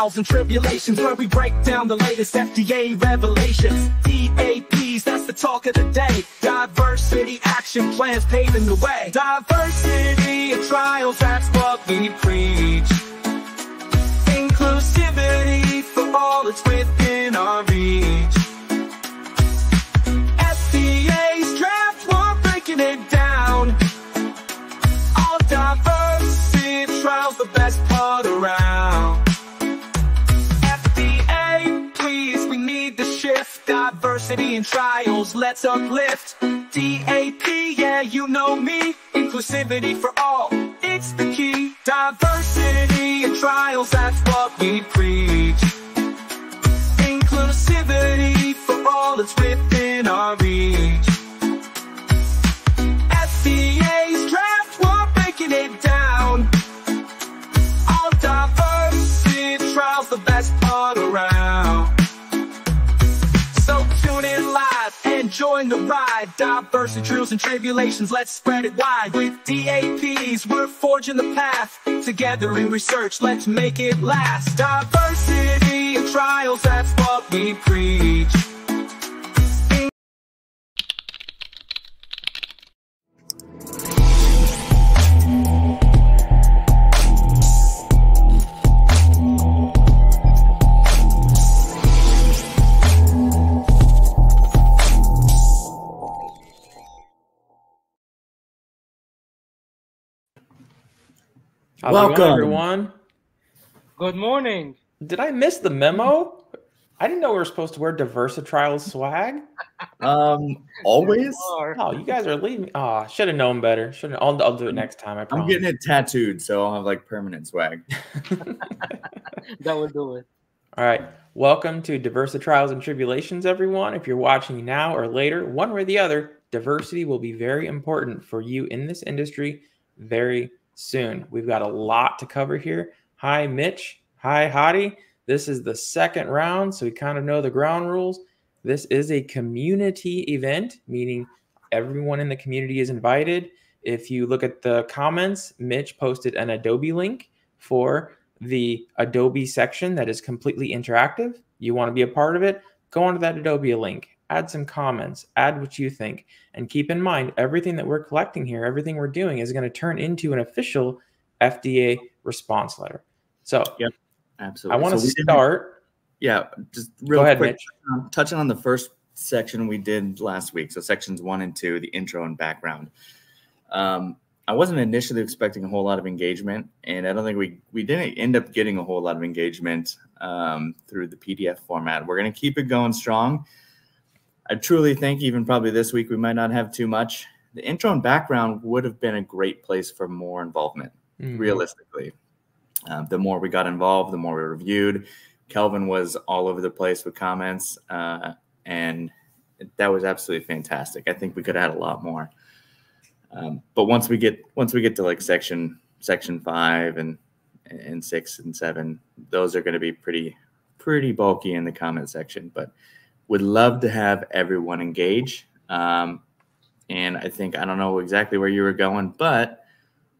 Trials and Tribulations, where we break down the latest FDA revelations. DAPs, that's the talk of the day. Diversity action plans paving the way. Diversity and trials, that's what we preach. Inclusivity for all, it's within our reach. FDA's draft, we're breaking it down. All diversity trials, the best part around. FDA, please, we need the shift. Diversity and trials, let's uplift. DAP, yeah, you know me. Inclusivity for all, it's the key. Diversity and trials, that's what we preach. Inclusivity for all, it's within our reach. FDA's draft, we're breaking it down. All diversity trials, the best part around. So tune in live and join the ride. DiversiTrials and Tribulations, let's spread it wide. With DAPs, we're forging the path. Together in research, let's make it last. Diversity and trials, that's what we preach. Welcome, everyone. Good morning. Did I miss the memo? I didn't know we were supposed to wear DiversiTrials swag. Always. Oh, you guys are leaving. Oh, should have known better. I'll do it next time. I promise. I'm getting it tattooed, so I'll have like permanent swag. That would do it. All right. Welcome to DiversiTrials and Tribulations, everyone. If you're watching now or later, one way or the other, diversity will be very important for you in this industry very soon. We've got a lot to cover here. Hi, Mitch. Hi, Hadi. This is the second round, so we kind of know the ground rules. This is a community event, meaning everyone in the community is invited. If you look at the comments, Mitch posted an Adobe link for the Adobe section that is completely interactive. You want to be a part of it? Go onto that Adobe link, add some comments, add what you think. And keep in mind, everything that we're collecting here, everything we're doing is going to turn into an official FDA response letter. So, yep, absolutely. I want to start. Yeah, just real quick, Mitch. Touching on the first section we did last week. So sections 1 and 2, the intro and background. I wasn't initially expecting a whole lot of engagement, and I don't think we didn't end up getting a whole lot of engagement through the PDF format. We're going to keep it going strong. I truly think even probably this week we might not have too much. The intro and background would have been a great place for more involvement, realistically. The more we got involved, the more we reviewed. Kelvin was all over the place with comments, and that was absolutely fantastic. I think we could have had a lot more. But once we get to like section 5 and 6 and 7, those are going to be pretty bulky in the comment section. But would love to have everyone engage. And I don't know exactly where you were going, but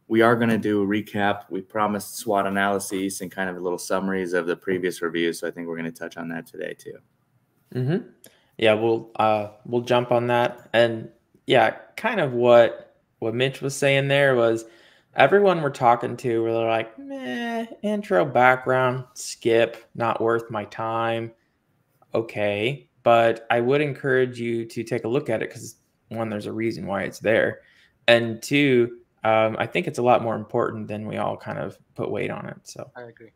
we are going to do a recap. We promised SWOT analyses and kind of little summaries of the previous reviews. So I think we're going to touch on that today too. Yeah, we'll jump on that. And yeah, kind of what Mitch was saying there was everyone we're talking to were like, meh, intro, background, skip, not worth my time. Okay. But I would encourage you to take a look at it because, one, there's a reason why it's there. And two, I think it's a lot more important than we all kind of put weight on it. So I agree.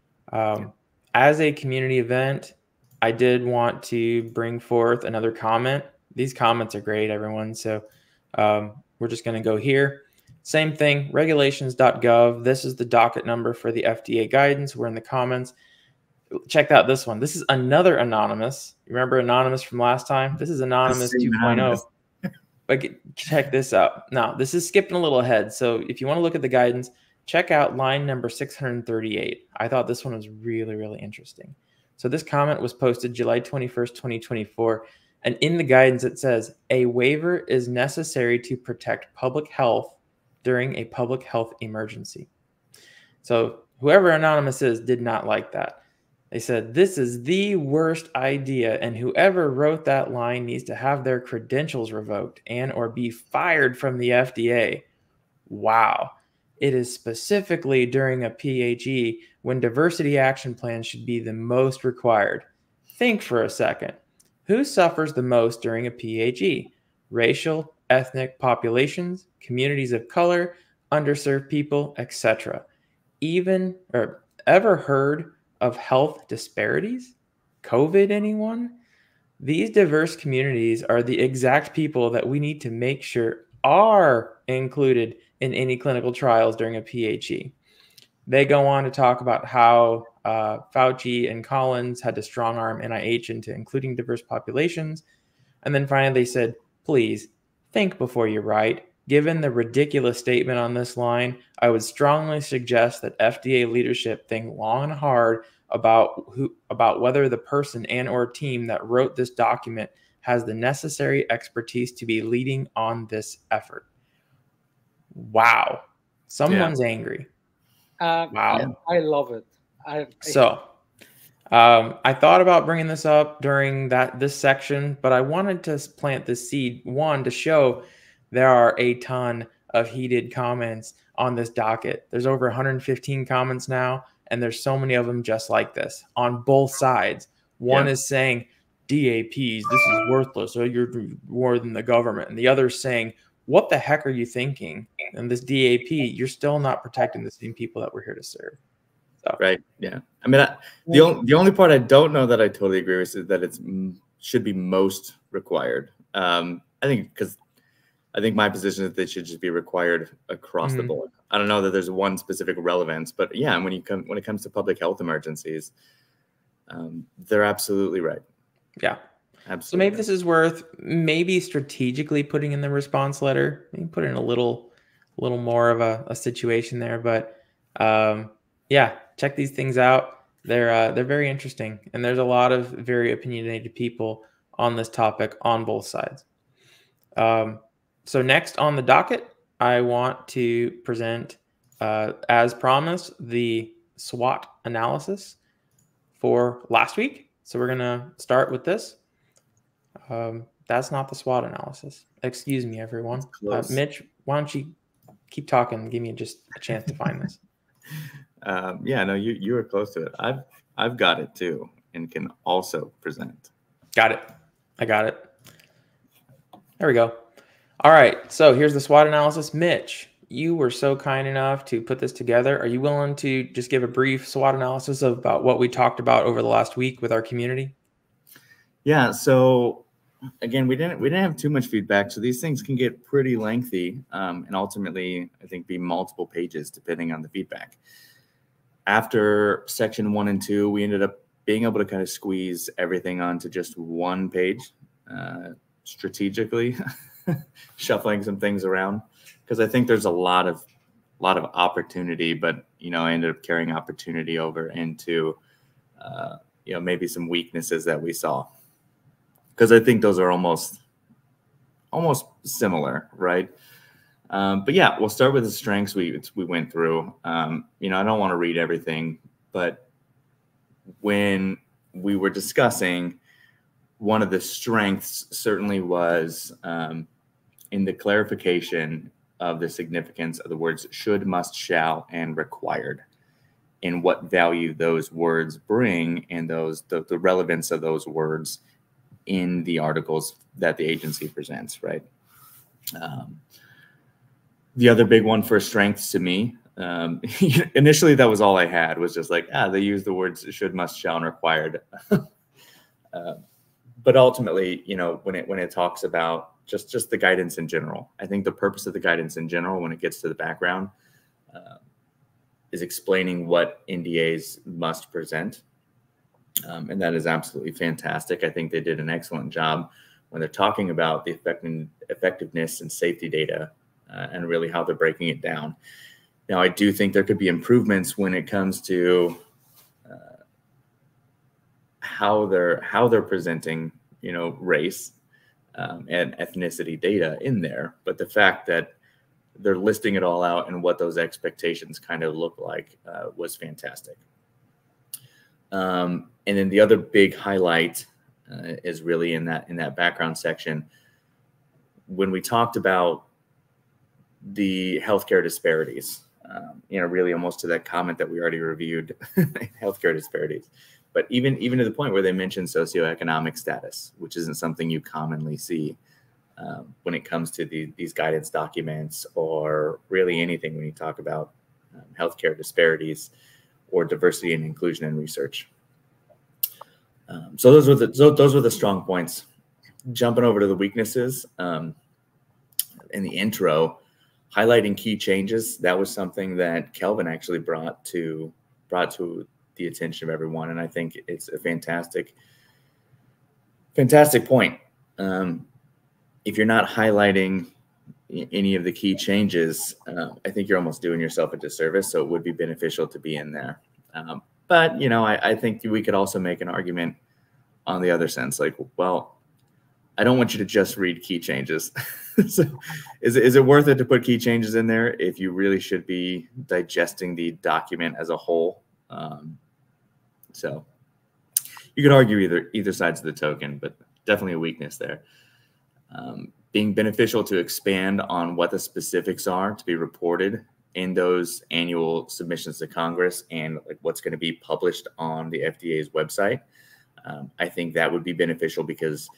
As a community event, I did want to bring forth another comment. These comments are great, everyone. So we're just going to go here. Same thing, regulations.gov. This is the docket number for the FDA guidance. We're in the comments. Check out this one. This is another anonymous. Remember anonymous from last time? This is anonymous 2.0. But check this out. Now, this is skipping a little ahead. So if you want to look at the guidance, check out line number 638. I thought this one was really, really interesting. So this comment was posted July 21st, 2024. And in the guidance, it says, a waiver is necessary to protect public health during a public health emergency. So whoever anonymous is did not like that. They said, "This is the worst idea, and whoever wrote that line needs to have their credentials revoked and or be fired from the FDA." Wow. It is specifically during a PHE when diversity action plans should be the most required. Think for a second. Who suffers the most during a PHE? Racial, ethnic populations, communities of color, underserved people, etc. Even or ever heard of health disparities? COVID, anyone? These diverse communities are the exact people that we need to make sure are included in any clinical trials during a PHE. They go on to talk about how Fauci and Collins had to strong arm NIH into including diverse populations. And then finally, they said, please think before you write. Given the ridiculous statement on this line, I would strongly suggest that FDA leadership think long and hard about whether the person and or team that wrote this document has the necessary expertise to be leading on this effort. Wow. Someone's angry. Wow. I love it. I thought about bringing this up during this section, but I wanted to plant the seed, one, to show there are a ton of heated comments on this docket. There's over 115 comments now, and there's so many of them just like this on both sides. One is saying, DAPs, this is worthless, so you're more than the government. And the other is saying, what the heck are you thinking? And this DAP, you're still not protecting the same people that we're here to serve. So. Right. Yeah. I mean, the only part I don't know that I totally agree with is that it should be most required. I think my position is that they should just be required across the board. I don't know that there's one specific relevance, but yeah, when it comes to public health emergencies, they're absolutely right. Yeah. Absolutely. So maybe this is worth strategically putting in the response letter. Maybe put in a little more of a situation there, but yeah, check these things out. They're very interesting, and there's a lot of very opinionated people on this topic on both sides. So next on the docket, I want to present, as promised, the SWOT analysis for last week. So we're gonna start with this. That's not the SWOT analysis. Excuse me, everyone. Mitch, why don't you keep talking and give me just a chance to find this? Yeah, no, you were close to it. I've got it too, and can also present. Got it. I got it. There we go. All right. So here's the SWOT analysis. Mitch, you were so kind enough to put this together. Are you willing to just give a brief SWOT analysis about what we talked about over the last week with our community? Yeah. So again, we didn't have too much feedback, so these things can get pretty lengthy, and ultimately, I think, be multiple pages depending on the feedback. After section 1 and 2, we ended up being able to kind of squeeze everything onto just one page, strategically shuffling some things around, because I think there's a lot of opportunity, but I ended up carrying opportunity over into maybe some weaknesses that we saw, because I think those are almost similar, right? But yeah, we'll start with the strengths we went through. I don't want to read everything, but when we were discussing, one of the strengths certainly was in the clarification of the significance of the words should, must, shall, and required, and what value those words bring, and the relevance of those words in the articles that the agency presents, right? The other big one for strengths to me, initially that was all I had, was just like, they use the words should, must, shall, and required. But ultimately, when it talks about just the guidance in general, I think the purpose of the guidance in general, when it gets to the background, is explaining what NDAs must present. And that is absolutely fantastic. I think they did an excellent job when they're talking about the effectiveness and safety data, and really how they're breaking it down. Now, I do think there could be improvements when it comes to how they're presenting, race and ethnicity data in there. But the fact that they're listing it all out and what those expectations kind of look like was fantastic. And then the other big highlight is really in that background section when we talked about the healthcare disparities. Really almost to that comment that we already reviewed, healthcare disparities. But even to the point where they mentioned socioeconomic status, which isn't something you commonly see when it comes to these guidance documents or really anything when you talk about healthcare disparities or diversity and inclusion in research. So those were the strong points. Jumping over to the weaknesses in the intro, highlighting key changes. That was something that Kelvin actually brought to the attention of everyone, and I think it's a fantastic point. If you're not highlighting any of the key changes, I think you're almost doing yourself a disservice. So it would be beneficial to be in there. But I think we could also make an argument on the other sense, like, well, I don't want you to just read key changes. So is it worth it to put key changes in there if you really should be digesting the document as a whole? So you could argue either sides of the token, but definitely a weakness there. Being beneficial to expand on what the specifics are to be reported in those annual submissions to Congress and like what's going to be published on the FDA's website. I think that would be beneficial because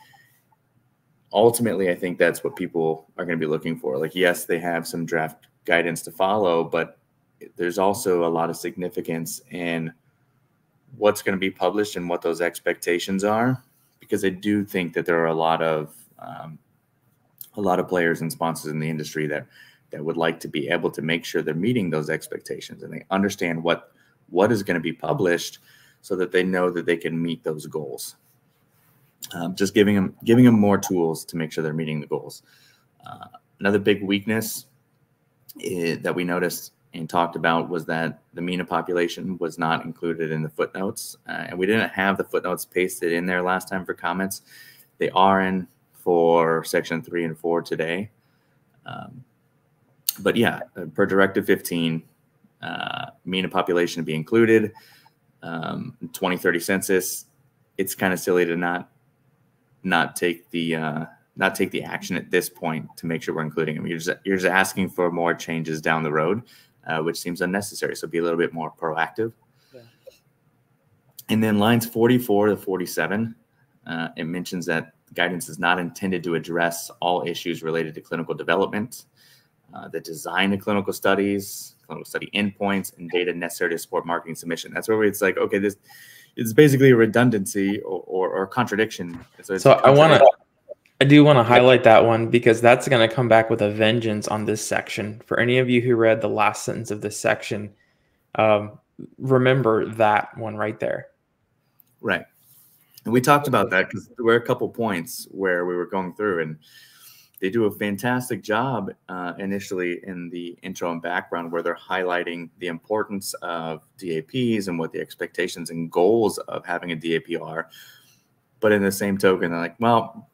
ultimately I think that's what people are going to be looking for. Like, yes, they have some draft guidance to follow, but there's also a lot of significance in what's going to be published and what those expectations are, because I do think that there are a lot of players and sponsors in the industry that would like to be able to make sure they're meeting those expectations and they understand what is going to be published so that they know that they can meet those goals. Just giving them more tools to make sure they're meeting the goals. Another big weakness that we noticed and talked about was that the MENA population was not included in the footnotes. And we didn't have the footnotes pasted in there last time for comments. They are in for section 3 and 4 today. But yeah, per Directive 15, MENA population to be included. 2030 census, it's kind of silly to not take the action at this point to make sure we're including them. You're just asking for more changes down the road, which seems unnecessary. So be a little bit more proactive. Yeah. And then lines 44 to 47, it mentions that guidance is not intended to address all issues related to clinical development, the design of clinical studies, clinical study endpoints, and data necessary to support marketing submission. That's where it's like, okay, this is basically a redundancy or contradiction. So I do want to highlight that one because that's going to come back with a vengeance on this section. For any of you who read the last sentence of this section, remember that one right there. Right. And we talked about that because there were a couple points where we were going through, and they do a fantastic job initially in the intro and background where they're highlighting the importance of DAPs and what the expectations and goals of having a DAP are. But in the same token, they're like, well,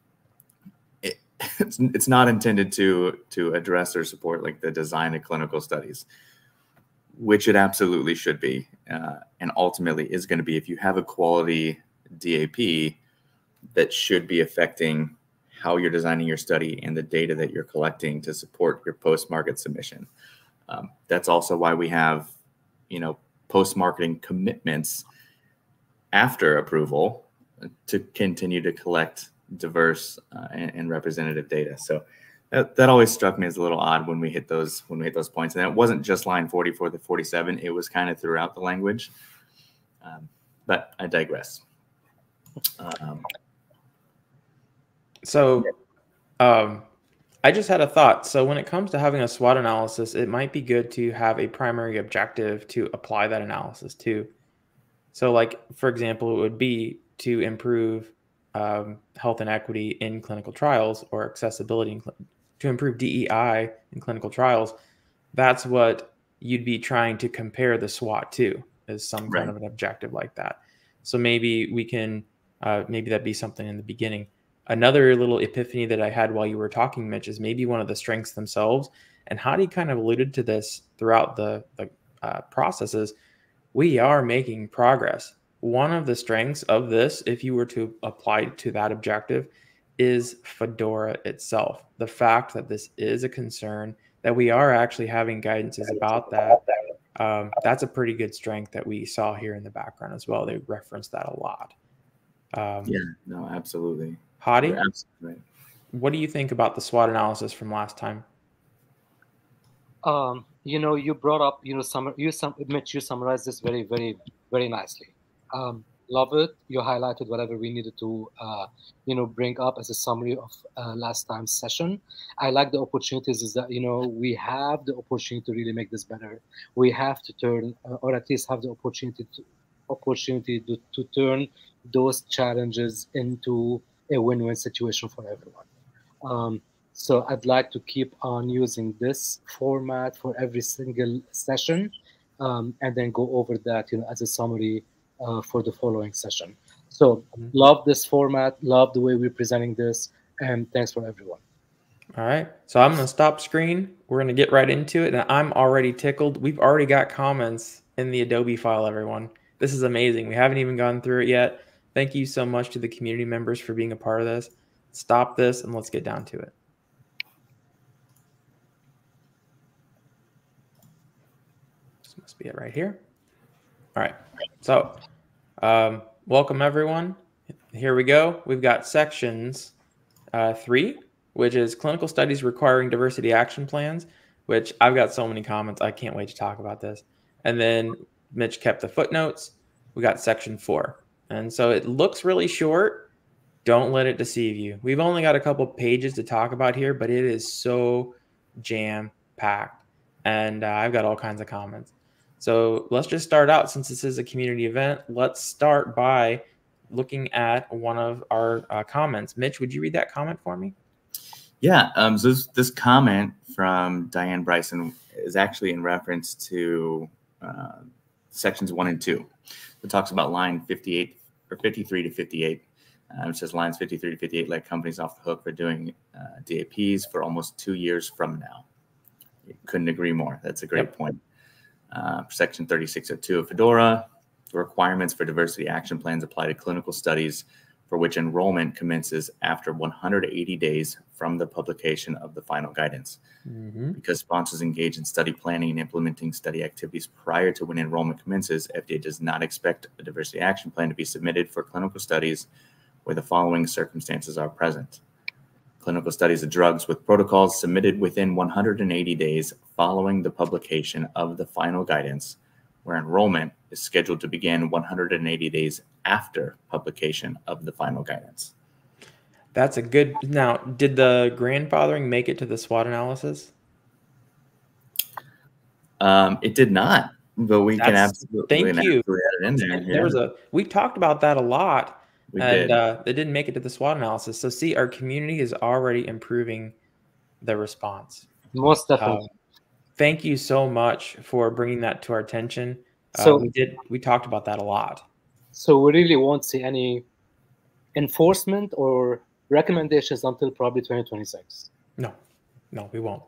it's not intended to address or support like the design of clinical studies, which it absolutely should be, and ultimately is going to be. If you have a quality DAP, that should be affecting how you're designing your study and the data that you're collecting to support your post-market submission. That's also why we have, post-marketing commitments after approval to continue to collect diverse and representative data. So that always struck me as a little odd when we hit those points. And it wasn't just line 44 to 47; it was kind of throughout the language. But I digress. I just had a thought. So when it comes to having a SWOT analysis, it might be good to have a primary objective to apply that analysis to. So like, for example, it would be to improve health and equity in clinical trials, or accessibility, to improve DEI in clinical trials. That's what you'd be trying to compare the SWOT to, is some kind of an objective like that. So maybe we can, maybe that'd be something in the beginning. Another little epiphany that I had while you were talking, Mitch, is maybe one of the strengths themselves. And Hadi kind of alluded to this throughout the processes. We are making progress. one of the strengths of this, if you were to apply to that objective, is Fedora itself. The fact that this is a concern, that we are actually having guidances about that, that's a pretty good strength that we saw here in the background as well. They referenced that a lot. Yeah, no, absolutely. Hadi, You're absolutely right. what do you think about the SWOT analysis from last time? You brought up, Mitch, you summarized this very, very, very nicely. Love it. You highlighted whatever we needed to, bring up as a summary of last time's session. I like the opportunities is that, we have the opportunity to really make this better. We have to turn, or at least have the opportunity to turn those challenges into a win-win situation for everyone. So I'd like to keep on using this format for every single session, and then go over that, as a summary for the following session. So love this format, love the way we're presenting this, and thanks for everyone. All right, so I'm going to stop screen. We're going to get right into it, and I'm already tickled. We've already got comments in the Adobe file, everyone. This is amazing. We haven't even gone through it yet. Thank you so much to the community members for being a part of this. Stop this, and let's get down to it. This must be it right here. All right, so welcome, everyone. Here we go. We've got sections 3, which is clinical studies requiring diversity action plans, which I've got so many comments. I can't wait to talk about this. And then Mitch kept the footnotes. We got section 4. And so it looks really short. Don't let it deceive you. We've only got a couple pages to talk about here, but it is so jam-packed. And I've got all kinds of comments. So let's just start out. Since this is a community event, let's start by looking at one of our comments. Mitch, would you read that comment for me? Yeah, so this comment from Diane Bryson is actually in reference to sections 1 and 2. It talks about line 58 or 53 to 58. It says lines 53 to 58 let companies off the hook for doing DAPs for almost 2 years from now. Couldn't agree more. That's a great point. Section 3602 of Fedora, the requirements for diversity action plans apply to clinical studies for which enrollment commences after 180 days from the publication of the final guidance. Because sponsors engage in study planning and implementing study activities prior to when enrollment commences, FDA does not expect a diversity action plan to be submitted for clinical studies where the following circumstances are present. Clinical studies of drugs with protocols submitted within 180 days following the publication of the final guidance, where enrollment is scheduled to begin 180 days after publication of the final guidance. That's a good. Now, did the grandfathering make it to the SWOT analysis? It did not, but we can absolutely, thank you. Add it in there. We talked about that a lot. We did. They didn't make it to the SWOT analysis. So see, our community is already improving the response. Most definitely. Thank you so much for bringing that to our attention. So we talked about that a lot. So we really won't see any enforcement or recommendations until probably 2026. No, we won't.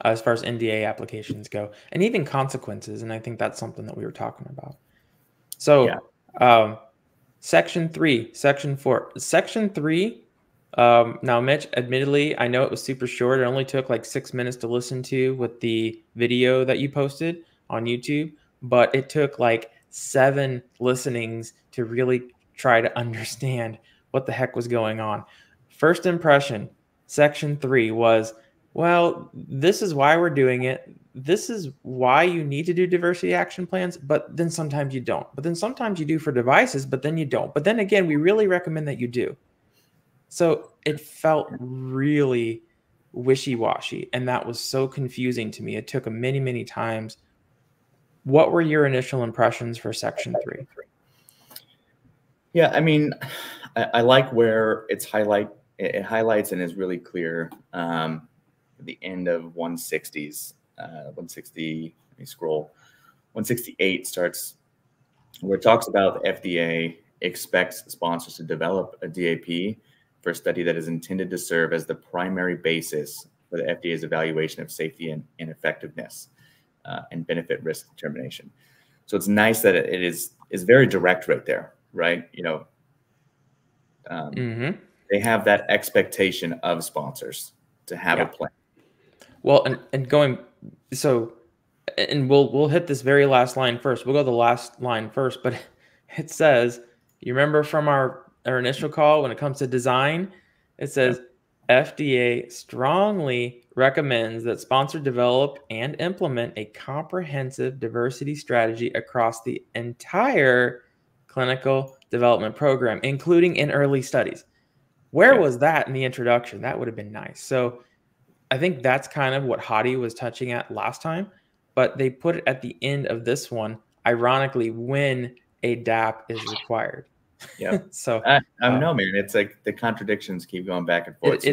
As far as NDA applications go, and even consequences, and I think that's something that we were talking about. So, yeah. Section 3, Section 4. Section 3, now, Mitch, admittedly, I know it was super short. It only took like 6 minutes to listen to with the video that you posted on YouTube, but it took like 7 listenings to really try to understand what the heck was going on. First impression, Section 3 was, well, this is why we're doing it. This is why you need to do diversity action plans, but then sometimes you don't. But then sometimes you do for devices, but then you don't. But then again, we really recommend that you do. So it felt really wishy-washy, and that was so confusing to me. It took many, many times. What were your initial impressions for Section 3? Yeah, I mean, I like where it highlights and is really clear at the end of 160s. 160, let me scroll. 168 starts where it talks about the FDA expects sponsors to develop a DAP for a study that is intended to serve as the primary basis for the FDA's evaluation of safety and effectiveness and benefit risk determination. So it's nice that it is very direct right there. right? They have that expectation of sponsors to have a plan. Well, and going, so, and we'll hit this very last line first. We'll go the last line first, but it says, you remember from our initial call when it comes to design, it says FDA strongly recommends that sponsor develop and implement a comprehensive diversity strategy across the entire clinical development program, including in early studies. Where was that in the introduction? That would have been nice. So I think that's kind of what Hadi was touching at last time, but they put it at the end of this one, ironically, when a DAP is required. Yeah. So I know, man. It's like the contradictions keep going back and forth.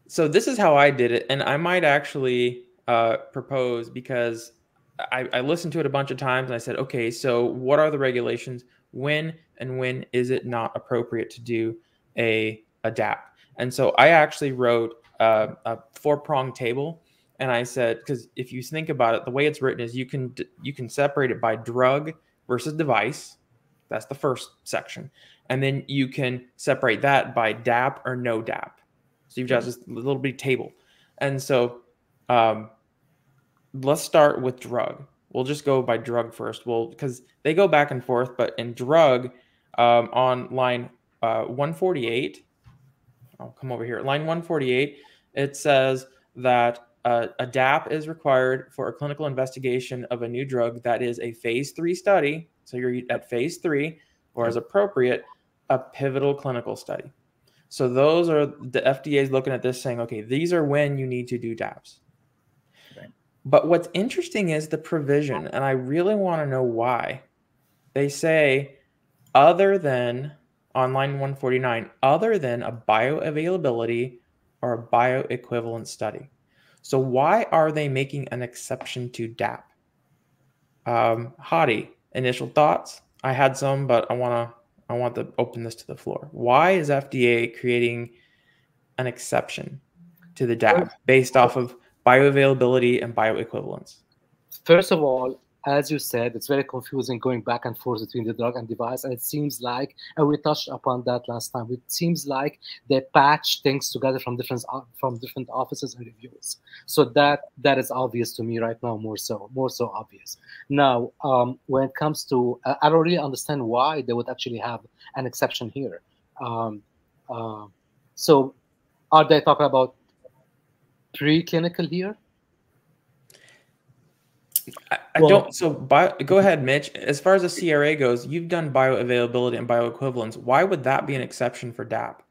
So this is how I did it. And I might actually propose, because I listened to it a bunch of times and I said, okay, so what are the regulations? When is it not appropriate to do a DAP? And so I actually wrote a 4-prong table, and I said, because if you think about it, the way it's written is you can separate it by drug versus device. That's the first section, and then you can separate that by DAP or no DAP. So you've got this little bitty table, and so let's start with drug. We'll just go by drug first. Well, because they go back and forth, but in drug, on line 148. I'll come over here. Line 148, it says that a DAP is required for a clinical investigation of a new drug that is a phase 3 study. So you're at phase 3, or as appropriate, a pivotal clinical study. So those are the FDA is looking at this saying, okay, these are when you need to do DAPs. Right. But what's interesting is the provision, and I really want to know why. They say, other than, on line 149, other than a bioavailability or a bioequivalent study. So why are they making an exception to DAP? Hadi, initial thoughts? I had some, but I want to open this to the floor. Why is FDA creating an exception to the DAP based off of bioavailability and bioequivalence? First of all, as you said, it's very confusing going back and forth between the drug and device. And it seems like, and we touched upon that last time, it seems like they patch things together from different offices and reviews. So that is obvious to me right now, more so obvious. Now, when it comes to, I don't really understand why they would actually have an exception here. So are they talking about preclinical here? I don't. So go ahead, Mitch. As far as the CRA goes, you've done bioavailability and bioequivalence. Why would that be an exception for DAP?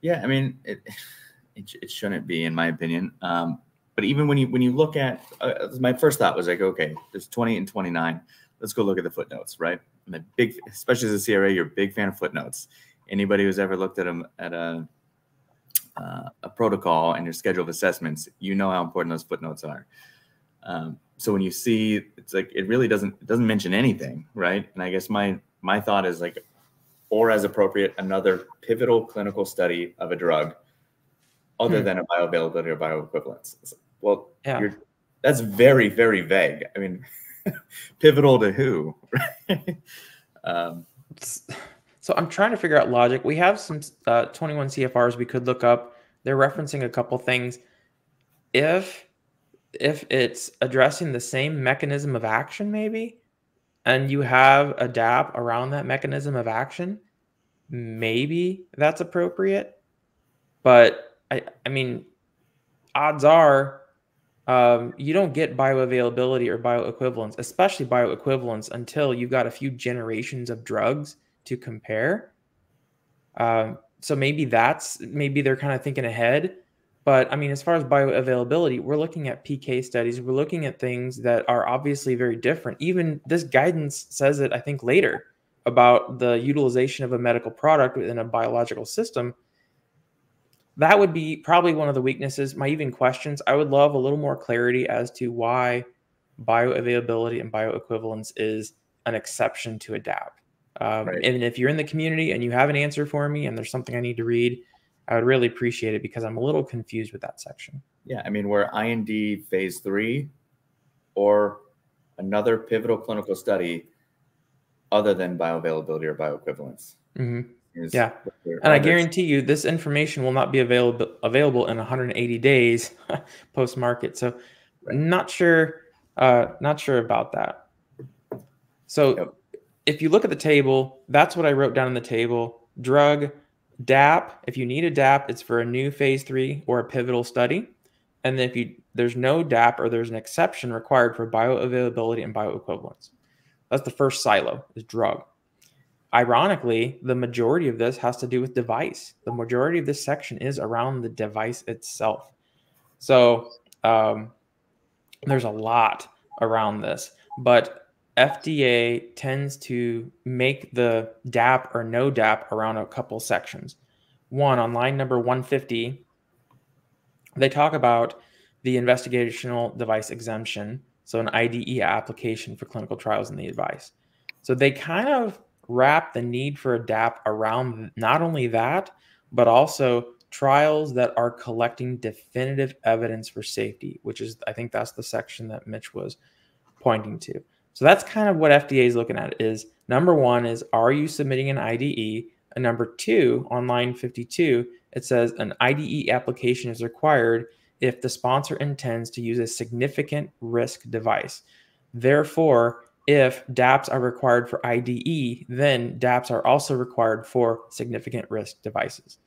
Yeah, I mean, it shouldn't be, in my opinion. But even when you look at, my first thought was like, okay, there's 20 and 29. Let's go look at the footnotes, right? I'm a big, especially as a CRA, you're a big fan of footnotes. Anybody who's ever looked at them at a protocol and your schedule of assessments, you know how important those footnotes are. So when you see, it's like, it really doesn't mention anything, right? And I guess my thought is like, or as appropriate, another pivotal clinical study of a drug other than a bioavailability or bioequivalence. Well, yeah. That's very, very vague. I mean, pivotal to who? So I'm trying to figure out logic. We have some 21 CFRs we could look up. They're referencing a couple things. If it's addressing the same mechanism of action, maybe, and you have a DAP around that mechanism of action, maybe that's appropriate. But I mean, odds are you don't get bioavailability or bioequivalence, especially bioequivalence, until you've got a few generations of drugs to compare. So maybe they're kind of thinking ahead. But I mean, as far as bioavailability, we're looking at PK studies. We're looking at things that are obviously very different. Even this guidance says it, I think, later about the utilization of a medical product within a biological system. That would be probably one of the weaknesses. My even questions, I would love a little more clarity as to why bioavailability and bioequivalence is an exception to a DAP. Right. And if you're in the community and you have an answer for me and there's something I need to read, I would really appreciate it, because I'm a little confused with that section. Yeah, I mean, we're IND phase 3 or another pivotal clinical study other than bioavailability or bioequivalence. Yeah. And I guarantee you this information will not be available in 180 days post-market. So not sure about that. So if you look at the table, that's what I wrote down in the table. Drug, DAP, if you need a DAP, it's for a new phase 3 or a pivotal study. And then if there's no DAP or there's an exception required for bioavailability and bioequivalence. That's the first silo, is drug. Ironically, the majority of this has to do with device. The majority of this section is around the device itself. So there's a lot around this, but FDA tends to make the DAP or no DAP around a couple sections. One, on line number 150, they talk about the investigational device exemption, so an IDE application for clinical trials in the device. So they kind of wrap the need for a DAP around not only that, but also trials that are collecting definitive evidence for safety, which is, I think that's the section that Mitch was pointing to. So that's kind of what FDA is looking at is, number one is, are you submitting an IDE? And number two, on line 52, it says an IDE application is required if the sponsor intends to use a significant risk device. Therefore, if DAPs are required for IDE, then DAPs are also required for significant risk devices.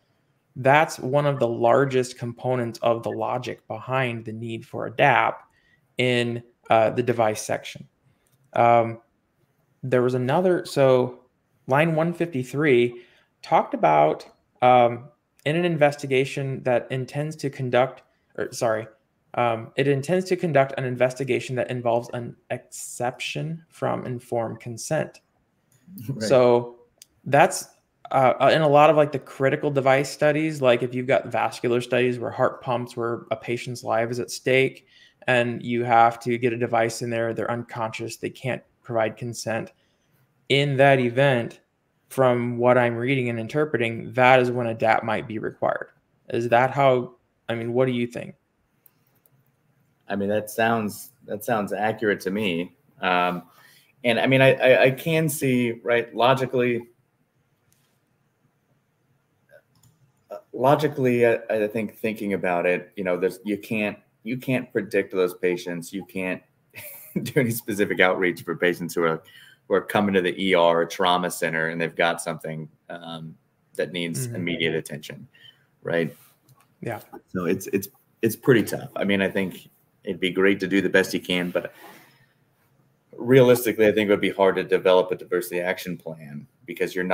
That's one of the largest components of the logic behind the need for a DAP in the device section. There was another, so line 153 talked about in an investigation that intends to conduct, it intends to conduct an investigation that involves an exception from informed consent. Right. So that's in a lot of like the critical device studies, like if you've got vascular studies where heart pumps, where a patient's life is at stake, and you have to get a device in there, they're unconscious, they can't provide consent. In that event, from what I'm reading and interpreting, that is when a DAP might be required. Is that how, I mean, what do you think? I mean, that sounds accurate to me. And I mean, I can see, right, logically, I think thinking about it, you know, you can't predict those patients. You can't do any specific outreach for patients who are coming to the ER or trauma center and they've got something that needs immediate attention, right? Yeah. So it's pretty tough. I mean, I think it'd be great to do the best you can, but realistically, I think it would be hard to develop a diversity action plan because you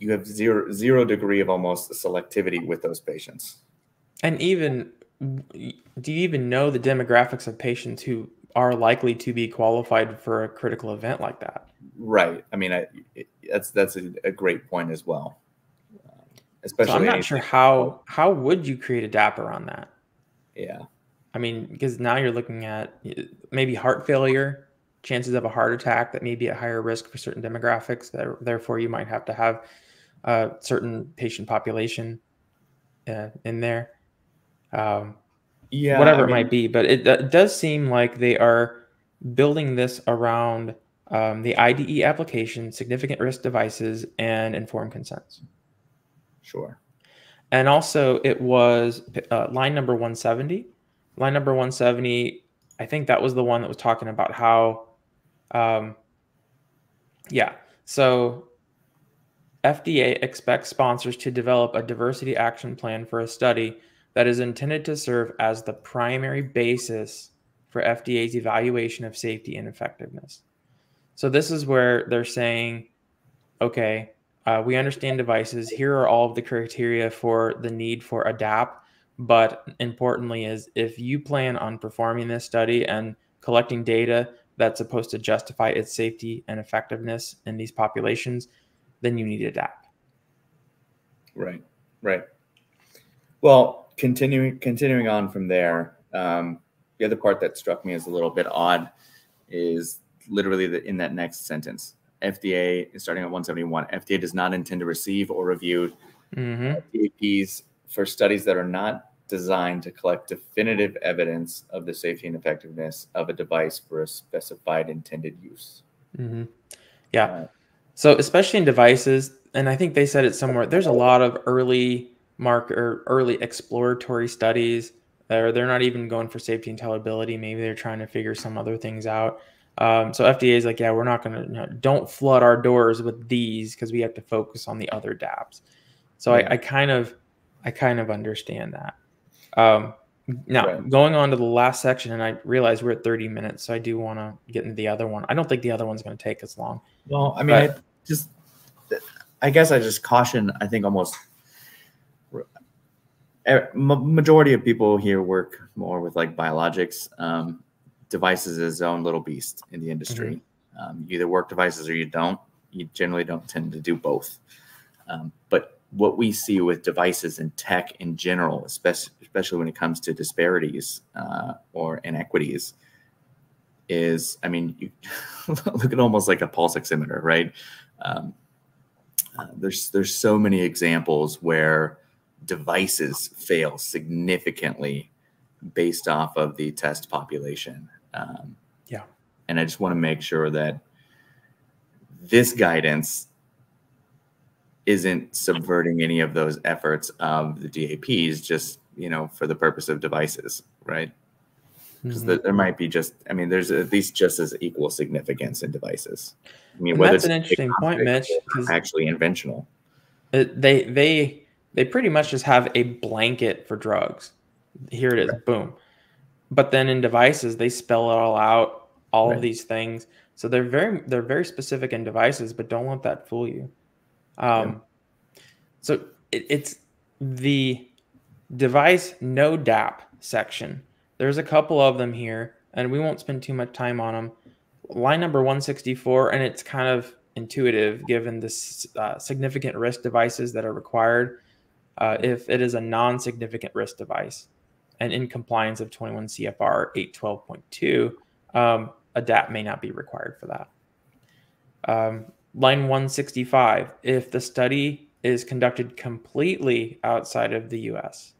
have zero degree of almost selectivity with those patients. And even, do you even know the demographics of patients who are likely to be qualified for a critical event like that? Right. I mean, that's a great point as well. Especially, so I'm not sure how would you create a DAP around that? Yeah. I mean, because now you're looking at maybe heart failure, chances of a heart attack that may be at higher risk for certain demographics. Therefore, you might have to have a certain patient population in there. Yeah, whatever it might be. But it does seem like they are building this around the IDE application, significant risk devices, and informed consents. Sure. And also it was line number 170. Line number 170, I think that was the one that was talking about how, so FDA expects sponsors to develop a diversity action plan for a study that is intended to serve as the primary basis for FDA's evaluation of safety and effectiveness. So this is where they're saying, okay, we understand devices. Here are all of the criteria for the need for a DAP. But importantly is if you plan on performing this study and collecting data that's supposed to justify its safety and effectiveness in these populations, then you need a DAP. Right. Well, continuing on from there, the other part that struck me as a little bit odd is literally in that next sentence. FDA, starting at 171, FDA does not intend to receive or review DAPs for studies that are not designed to collect definitive evidence of the safety and effectiveness of a device for a specified intended use. Yeah. So especially in devices, and I think they said it somewhere, there's a lot of early exploratory studies, or they're not even going for safety and tolerability. Maybe they're trying to figure some other things out. So FDA is like, yeah, we're not going to, don't flood our doors with these because we have to focus on the other DApps. So I kind of understand that. Now going on to the last section, and I realize we're at 30 minutes, so I do want to get into the other one. I don't think the other one's going to take as long. Well, I mean, I guess I just caution, I think almost majority of people here work more with like biologics. Devices is its own little beast in the industry. You either work devices or you don't. You generally don't tend to do both. But what we see with devices and tech in general, especially when it comes to disparities or inequities, is, I mean, you look at almost like a pulse oximeter, right? There's so many examples where devices fail significantly based off of the test population. And I just want to make sure that this guidance isn't subverting any of those efforts of the DAPs just, you know, for the purpose of devices, right? Because there might be just, I mean, there's at least just as equal significance in devices. I mean, whether that's an interesting point, Mitch, because actually inventional. They pretty much just have a blanket for drugs. Here it is, boom. But then in devices, they spell it all out, all of these things. So they're very specific in devices, but don't let that fool you. So it's the device no DAP section. There's a couple of them here, and we won't spend too much time on them. Line number 164, and it's kind of intuitive given the significant risk devices that are required. If it is a non-significant risk device and in compliance of 21 CFR 812.2, a DAP may not be required for that. Line 165, if the study is conducted completely outside of the US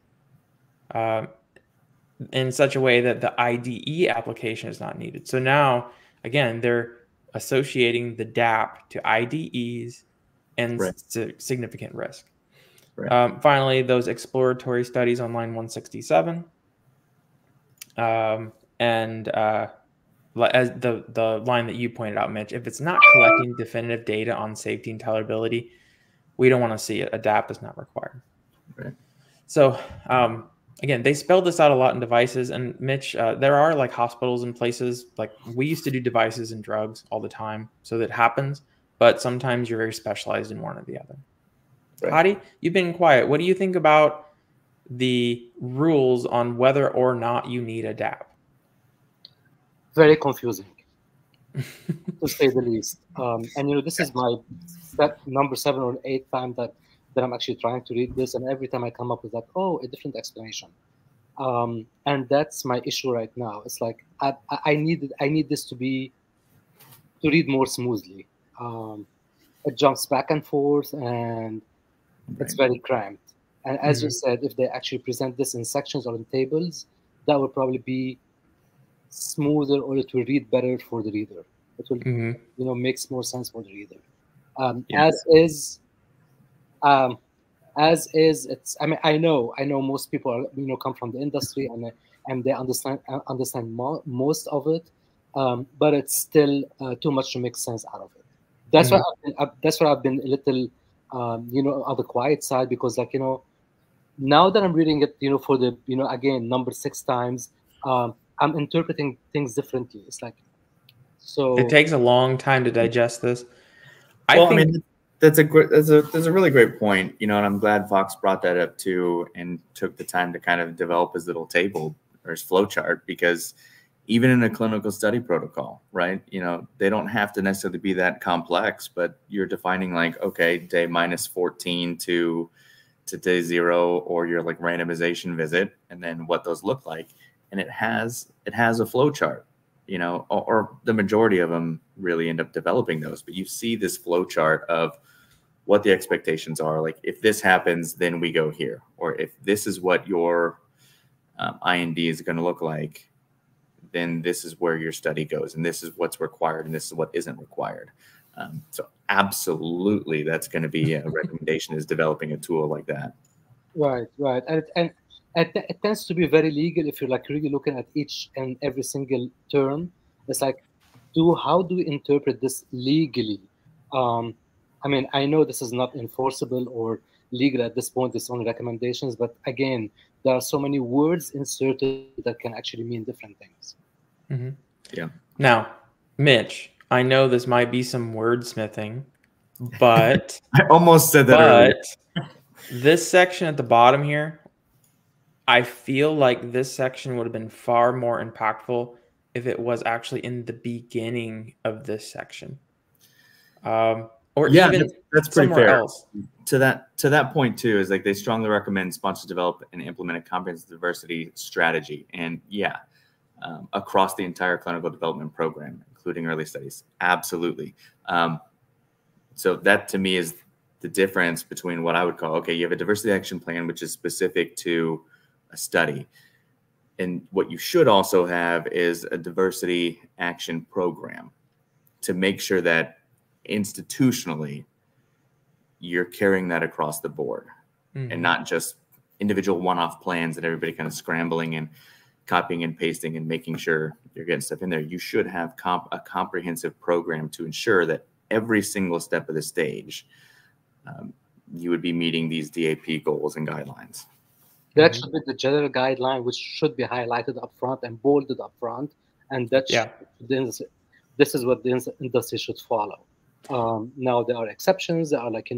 in such a way that the IDE application is not needed. So now, again, they're associating the DAP to IDEs and significant risk. Finally, those exploratory studies on line 167. As the line that you pointed out, Mitch, if it's not collecting definitive data on safety and tolerability, we don't want to see it. A DAP is not required. So again, they spelled this out a lot in devices. And Mitch, there are like hospitals and places, like we used to do devices and drugs all the time. So that happens, but sometimes you're very specialized in one or the other. Hadi, you've been quiet. What do you think about the rules on whether or not you need a DAP? Very confusing, to say the least. And you know, this is my number 7 or 8 time that I'm actually trying to read this, and every time I come up with that, a different explanation. And that's my issue right now. It's like I need this to read more smoothly. It jumps back and forth, and it's very cramped. And as you said, if they actually present this in sections or in tables, that would probably be smoother, or it will read better for the reader. It will, you know, makes more sense for the reader. As is, it's. I mean, I know most people are, you know, come from the industry and they understand most of it, but it's still too much to make sense out of it. That's why I've been a little, you know, on the quiet side, because, like, you know, now that I'm reading it, you know, for the, you know, again, number 6 times, I'm interpreting things differently. It's like, so it takes a long time to digest this. I mean, that's a really great point, you know, and I'm glad Fox brought that up too and took the time to kind of develop his little table or his flow chart, because even in a clinical study protocol, right, you know, they don't have to necessarily be that complex, but you're defining like, okay, day -14 to day 0, or your like randomization visit, and then what those look like. And it has a flow chart, you know, or the majority of them really end up developing those. But you see this flow chart of what the expectations are. Like, if this happens, then we go here. Or if this is what your IND is going to look like, then this is where your study goes. And this is what's required. And this is what isn't required. So absolutely, that's going to be a recommendation, is developing a tool like that. Right, right, and it tends to be very legal if you're like really looking at each and every single term. It's like, how do we interpret this legally? I mean, I know this is not enforceable or legal at this point. It's only recommendations, but again, there are so many words inserted that can actually mean different things. Mm-hmm. Yeah. Now, Mitch, I know this might be some wordsmithing, but I almost said that earlier. This section at the bottom here, I feel like this section would have been far more impactful if it was actually in the beginning of this section. Or yeah, even that's pretty somewhere fair. else. To that point too, is like they strongly recommend sponsors develop and implement a comprehensive diversity strategy, and across the entire clinical development program, including early studies. Absolutely. So that to me is the difference between what I would call, okay, you have a diversity action plan, which is specific to a study. And what you should also have is a diversity action program to make sure that institutionally you're carrying that across the board, and not just individual one-off plans that everybody kind of scrambling and copying and pasting and making sure you're getting stuff in there. You should have a comprehensive program to ensure that every single step of the stage, you would be meeting these DAP goals and guidelines. That should be the general guideline, which should be highlighted up front and bolded up front, and that this is what the industry should follow. Now there are exceptions. There are like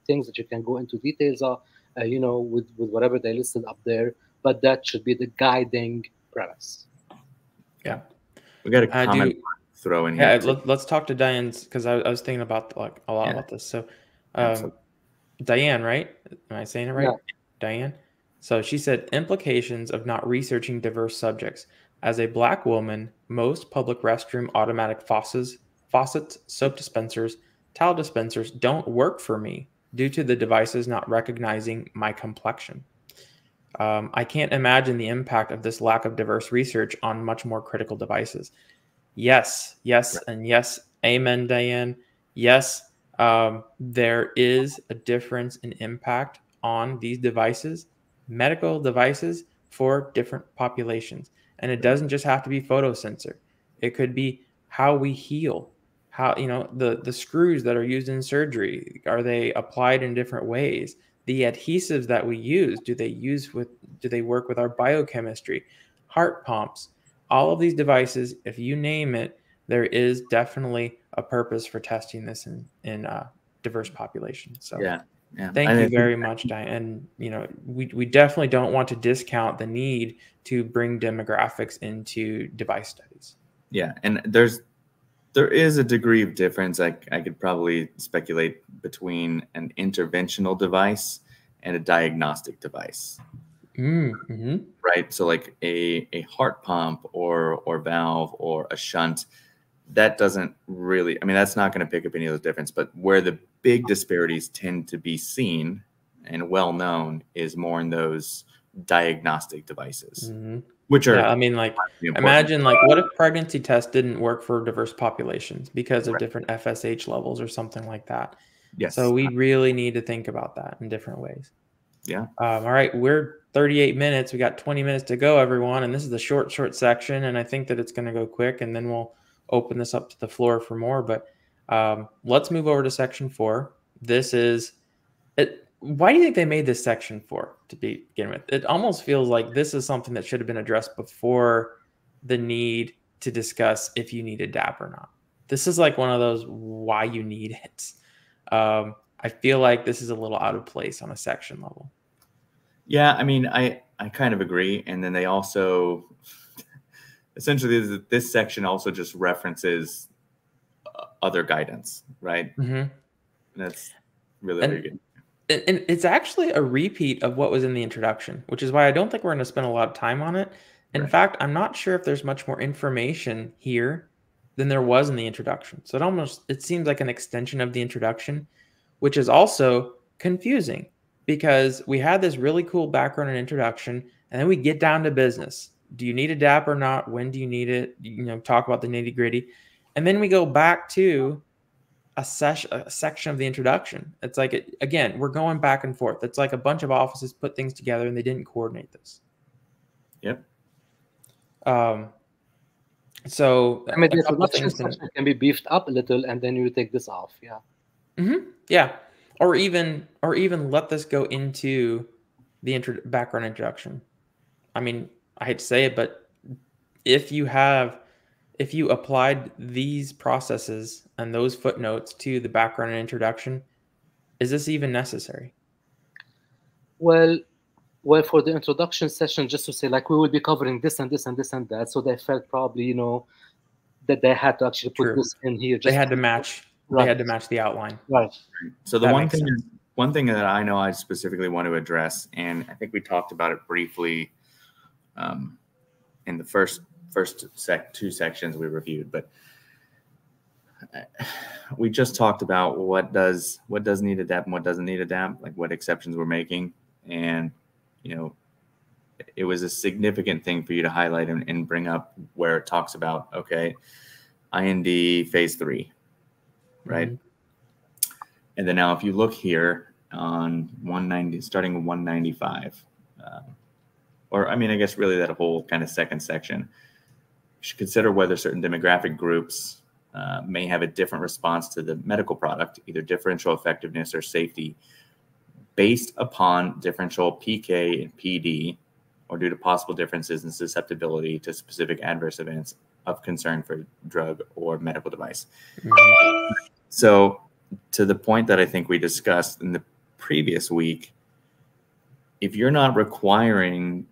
things that you can go into details of, with whatever they listed up there. But that should be the guiding premise. Yeah, we got a comment throw in here. Yeah, let's talk to Diane's, because I was thinking about like a lot about this. So, Diane, right? Am I saying it right? Yeah. Diane. So she said, implications of not researching diverse subjects. As a Black woman, most public restroom automatic faucets, soap dispensers, towel dispensers don't work for me due to the devices not recognizing my complexion. I can't imagine the impact of this lack of diverse research on much more critical devices. Yes, and yes. Amen, Diane. Yes, there is a difference in impact on these devices, medical devices, for different populations. And it doesn't just have to be photosensor. It could be how we heal, how, the screws that are used in surgery, are they applied in different ways? The adhesives that we use, do they work with our biochemistry? Heart pumps, all of these devices, if you name it, there is definitely a purpose for testing this in diverse populations. So thank you very much, Diane. And we definitely don't want to discount the need to bring demographics into device studies. Yeah, and there is a degree of difference. I could probably speculate between an interventional device and a diagnostic device. Right. So like a heart pump or valve or a shunt, that doesn't really, that's not going to pick up any of those difference. But where the big disparities tend to be seen and well known is more in those diagnostic devices, which are, imagine what if pregnancy tests didn't work for diverse populations because of different FSH levels or something like that. Yes. So we really need to think about that in different ways. Yeah. All right. We're 38 minutes. We got 20 minutes to go, everyone. And this is the short section. And I think that it's going to go quick, and then we'll open this up to the floor for more. But let's move over to section 4. This is it. Why do you think they made this section 4 to begin with? It almost feels like this is something that should have been addressed before the need to discuss if you need a DAP or not. This is like one of those why you need it. I feel like this is a little out of place on a section level. Yeah, I kind of agree. And then they also, essentially, this section also just references other guidance, right? And that's really very good. And it's actually a repeat of what was in the introduction, which is why I don't think we're going to spend a lot of time on it. In fact, I'm not sure if there's much more information here than there was in the introduction. So it seems like an extension of the introduction, which is also confusing because we had this really cool background and introduction, and then we get down to business. Do you need a DAP or not? When do you need it? Talk about the nitty gritty. And then we go back to a section of the introduction. It's like, again, we're going back and forth. It's like a bunch of offices put things together and they didn't coordinate this. Yep. So I mean, the a couple of introduction things section can be beefed up a little, and then you take this off. Yeah. Yeah, or even let this go into the background introduction. I mean, I hate to say it, but if you applied these processes and those footnotes to the background and introduction, is this even necessary? Well, for the introduction session, just to say, like, we will be covering this and this and this and that, so they felt probably, you know, that they had to actually put this in here. They had to match. Right. They had to match the outline. Right. So the one thing that I know I specifically want to address, and I think we talked about it briefly in the first two sections we reviewed, but we just talked about what does need adapt and what doesn't need adapt, like what exceptions we're making. And, you know, it was a significant thing for you to highlight and bring up where it talks about, okay, IND phase 3, right? And then now if you look here on 190, starting with 195, or I mean, I guess really that whole kind of second section, you should consider whether certain demographic groups may have a different response to the medical product, either differential effectiveness or safety, based upon differential PK and PD, or due to possible differences in susceptibility to specific adverse events of concern for drug or medical device. So to the point that I think we discussed in the previous week, if you're not requiring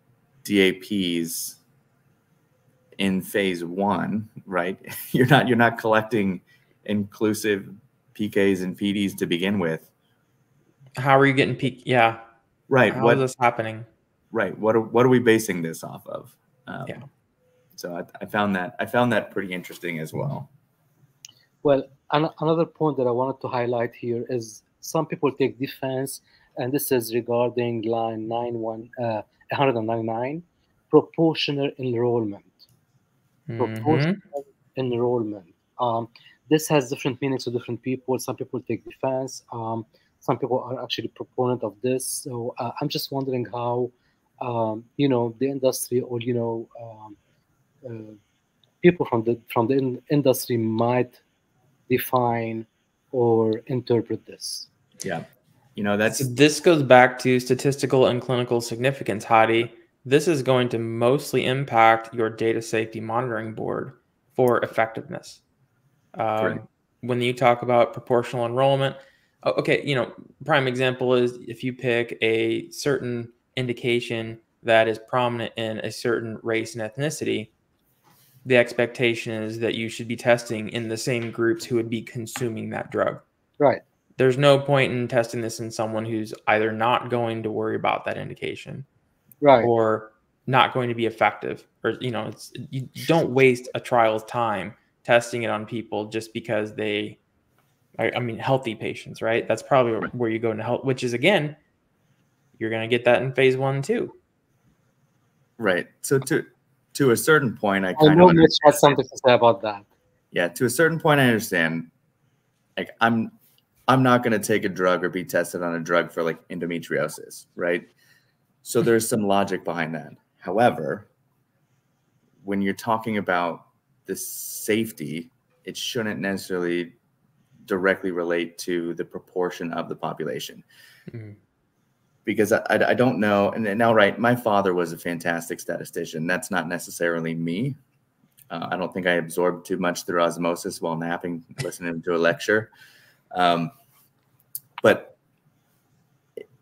DAPs in phase 1, right? You're not collecting inclusive PKs and PDs to begin with. How are you getting peak? Yeah. Right. How is this happening? Right. What are we basing this off of? Yeah. So I found that pretty interesting as well. Well, another point that I wanted to highlight here is some people take defense, and this is regarding line 199, proportional enrollment. Proportional enrollment. This has different meanings to different people. Some people take defense. Some people are actually proponent of this. So I'm just wondering how, you know, the industry, or, you know, people from the industry might define or interpret this. Yeah. You know, this goes back to statistical and clinical significance, Hadi. This is going to mostly impact your data safety monitoring board for effectiveness. When you talk about proportional enrollment, okay, you know, prime example is if you pick a certain indication that is prominent in a certain race and ethnicity, the expectation is that you should be testing in the same groups who would be consuming that drug. Right. There's no point in testing this in someone who's either not going to worry about that indication, right, or not going to be effective, or, you know, you don't waste a trial's time testing it on people just because I mean, healthy patients, right? That's probably where you go into health, which is, again, you're going to get that in phase 1 too. Right. So to a certain point, I know Mitch has something to say about that. Yeah, to a certain point, I understand. Like, I'm not going to take a drug or be tested on a drug for like endometriosis, right? So there's some logic behind that. However, when you're talking about the safety, it shouldn't necessarily directly relate to the proportion of the population. Because I don't know. And now, right, my father was a fantastic statistician. That's not necessarily me. I don't think I absorbed too much through osmosis while napping, listening to a lecture. But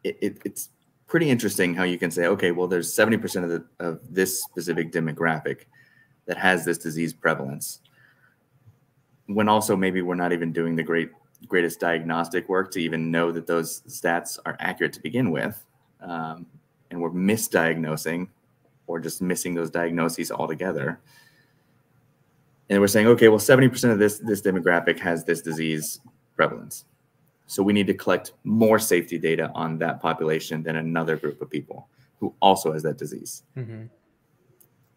it's pretty interesting how you can say, okay, well, there's 70% of this specific demographic that has this disease prevalence, when also maybe we're not even doing the greatest diagnostic work to even know that those stats are accurate to begin with. And we're misdiagnosing or just missing those diagnoses altogether. And we're saying, okay, well, 70% of this demographic has this disease prevalence. So we need to collect more safety data on that population than another group of people who also has that disease.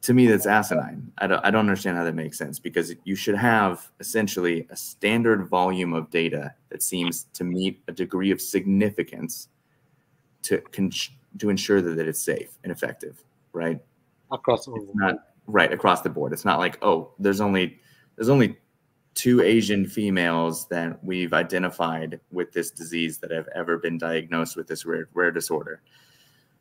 to me, that's asinine. I don't understand how that makes sense, because you should have essentially a standard volume of data that seems to meet a degree of significance to ensure that it's safe and effective, right? Across all. It's not right across the board. It's not like, oh, there's only 2 Asian females that we've identified with this disease that have ever been diagnosed with this rare disorder.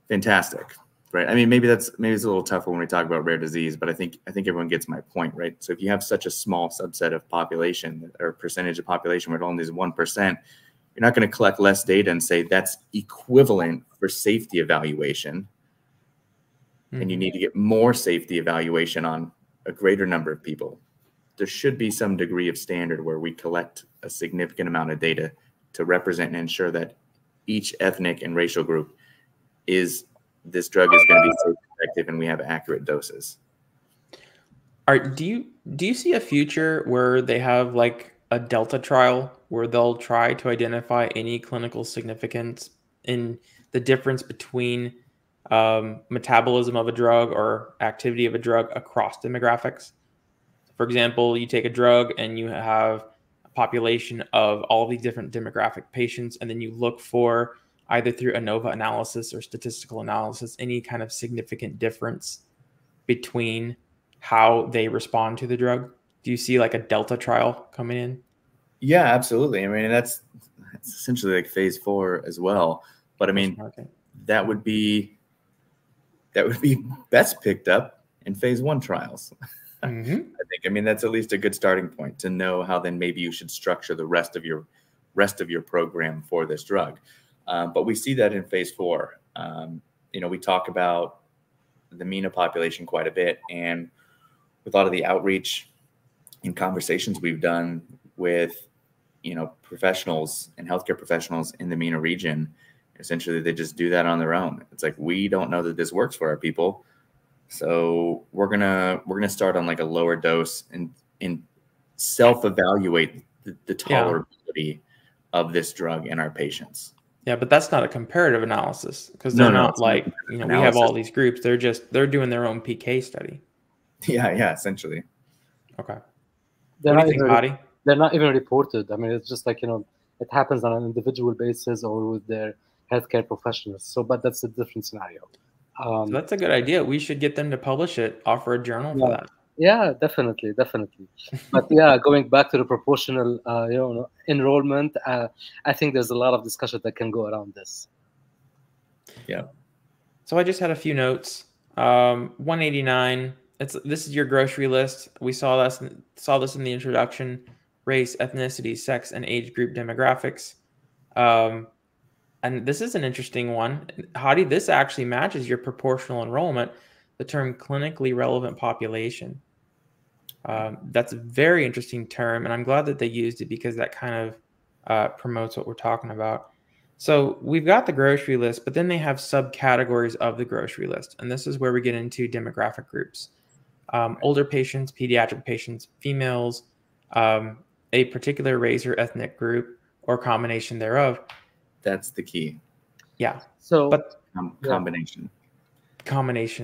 Fantastic. Right. I mean, maybe it's a little tougher when we talk about rare disease, but I think everyone gets my point, right? So if you have such a small subset of population or percentage of population where it only is 1%, you're not going to collect less data and say that's equivalent for safety evaluation. And you need to get more safety evaluation on a greater number of people. There should be some degree of standard where we collect a significant amount of data to represent and ensure that each ethnic and racial group this drug is going to be safe, effective, and we have accurate doses. Do you see a future where they have like a Delta trial where they'll try to identify any clinical significance in the difference between metabolism of a drug or activity of a drug across demographics? For example, you take a drug and you have a population of all these different demographic patients, and then you look for either through ANOVA analysis or statistical analysis, any kind of significant difference between how they respond to the drug? Do you see like a Delta trial coming in? Yeah, absolutely. I mean, that's essentially like phase 4 as well. But I mean, that would be best picked up in phase 1 trials. I mean, that's at least a good starting point to know how then maybe you should structure the rest of your program for this drug. But we see that in phase 4. We talk about the MENA population quite a bit, and with a lot of the outreach and conversations we've done with, professionals and healthcare professionals in the MENA region, essentially they just do that on their own. It's like, we don't know that this works for our people, so we're gonna start on like a lower dose and self-evaluate the tolerability of this drug in our patients. Yeah, but that's not a comparative analysis, because they're not like, we have all these groups. They're doing their own PK study. Yeah, essentially. Okay. They're what do you think, Hadi? They're not even reported. I mean, it's just like, it happens on an individual basis or with their healthcare professionals. So, but that's a different scenario. So that's a good idea. We should get them to publish it, offer a journal for that. Yeah, definitely. But yeah, going back to the proportional, enrollment, I think there's a lot of discussion that can go around this. Yeah. So I just had a few notes. 189. This is your grocery list. We saw this in the introduction: race, ethnicity, sex, and age group demographics. And this is an interesting one. Hadi, this actually matches your proportional enrollment, the term clinically relevant population. That's a very interesting term, and I'm glad that they used it, because that kind of promotes what we're talking about. So we've got the grocery list, but then they have subcategories of the grocery list, and this is where we get into demographic groups. Older patients, pediatric patients, females, a particular race or ethnic group, or combination thereof. That's the key. Yeah. So, but combination